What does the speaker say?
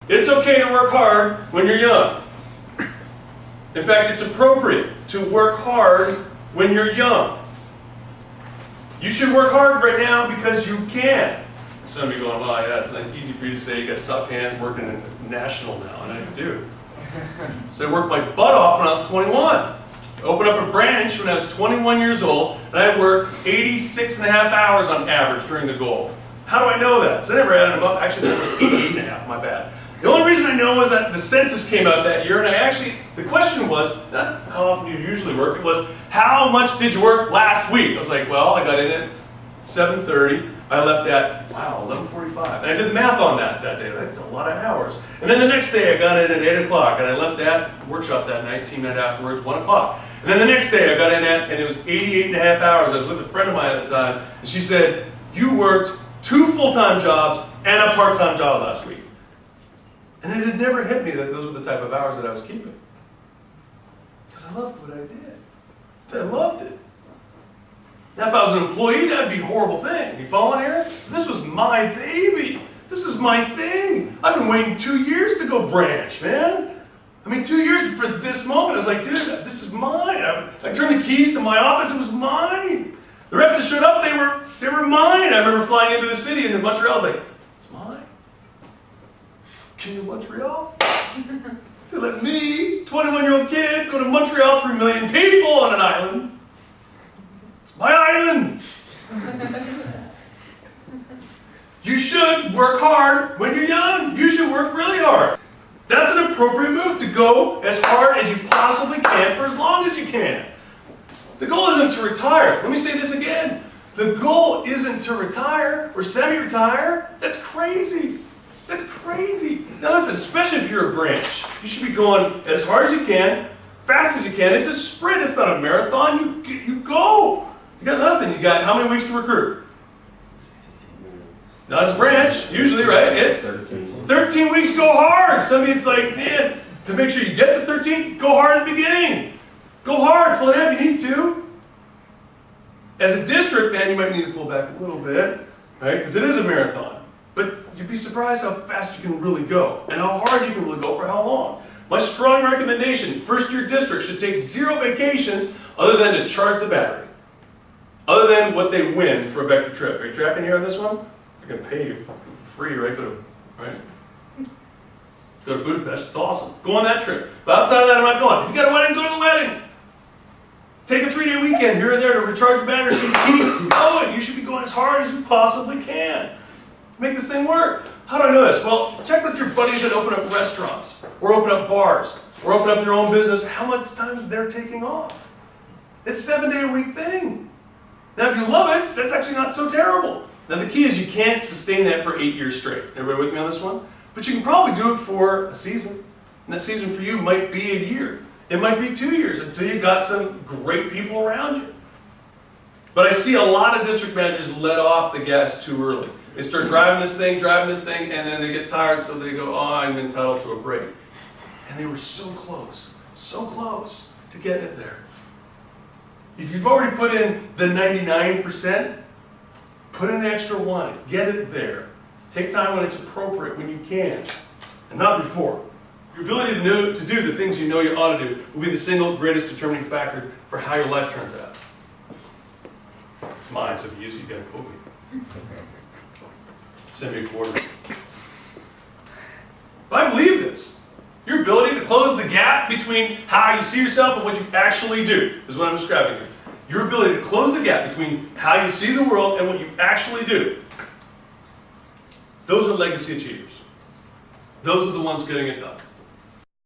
It's okay to work hard when you're young. In fact, it's appropriate to work hard when you're young. You should work hard right now because you can. Some of you going, well, yeah, it's like easy for you to say you got soft hands working in national now, and I do. So I worked my butt off when I was 21. I opened up a branch when I was 21 years old, and I worked 86.5 hours on average during the goal. How do I know that? Because I never added them up. Actually, that was 88.5, my bad. The only reason I know is that the census came out that year, and the question was, not how often do you usually work, it was, how much did you work last week? I was like, well, I got in at 7:30. I left at, 11:45. And I did the math on that day. That's a lot of hours. And then the next day I got in at 8 o'clock, and I left that workshop that night, team night afterwards, 1 o'clock. And then the next day I got in at, and it was 88.5 hours. I was with a friend of mine at the time, and she said, you worked 2 full-time jobs and a part-time job last week. And it had never hit me that those were the type of hours that I was keeping. Because I loved what I did. I loved it. Now, if I was an employee, that would be a horrible thing. You following here? This was my baby. This is my thing. I've been waiting 2 years to go branch, man. I mean, 2 years for this moment. I was like, dude, this is mine. I turned the keys to my office. It was mine. The reps that showed up, they were mine. I remember flying into the city and in Montreal. I was like, it's mine. King of Montreal? They let me, 21-year-old kid, go to Montreal, 3 million people on an island. My island! You should work hard when you're young. You should work really hard. That's an appropriate move, to go as hard as you possibly can for as long as you can. The goal isn't to retire. Let me say this again. The goal isn't to retire or semi-retire. That's crazy. That's crazy. Now listen, especially if you're a branch, you should be going as hard as you can, fast as you can. It's a sprint. It's not a marathon. You go. You got nothing. You got how many weeks to recruit? Now it's a branch, usually, right? It's 13 weeks, go hard. Some of you, it's like, man, to make sure you get the 13, go hard at the beginning. Go hard, slow down if you need to. As a district, man, you might need to pull back a little bit, right? Because it is a marathon. But you'd be surprised how fast you can really go and how hard you can really go for how long. My strong recommendation, first-year districts should take 0 vacations other than to charge the battery. Other than what they win for a vector trip. Are you tracking here on this one? They're going to pay you for free, right? Go to Budapest. It's awesome. Go on that trip. But outside of that, I'm not going. If you got a wedding, go to the wedding. Take a 3-day weekend here and there to recharge the battery so you keep going. You should be going as hard as you possibly can. Make this thing work. How do I know this? Well, check with your buddies that open up restaurants, or open up bars, or open up their own business, how much time they're taking off. It's a 7-day-a-week thing. Now, if you love it, that's actually not so terrible. Now, the key is you can't sustain that for 8 years straight. Everybody with me on this one? But you can probably do it for a season. And that season for you might be a year. It might be 2 years until you got some great people around you. But I see a lot of district managers let off the gas too early. They start driving this thing, and then they get tired, so they go, oh, I'm entitled to a break. And they were so close to getting it there. If you've already put in the 99%, put in the extra 1. Get it there. Take time when it's appropriate, when you can, and not before. Your ability to do the things you know you ought to do will be the single greatest determining factor for how your life turns out. It's mine, so if you use it, you gotta quote me. Send me a quarter. But I believe this. Your ability to close the gap between how you see yourself and what you actually do is what I'm describing here. Your ability to close the gap between how you see the world and what you actually do. Those are legacy achievers. Those are the ones getting it done.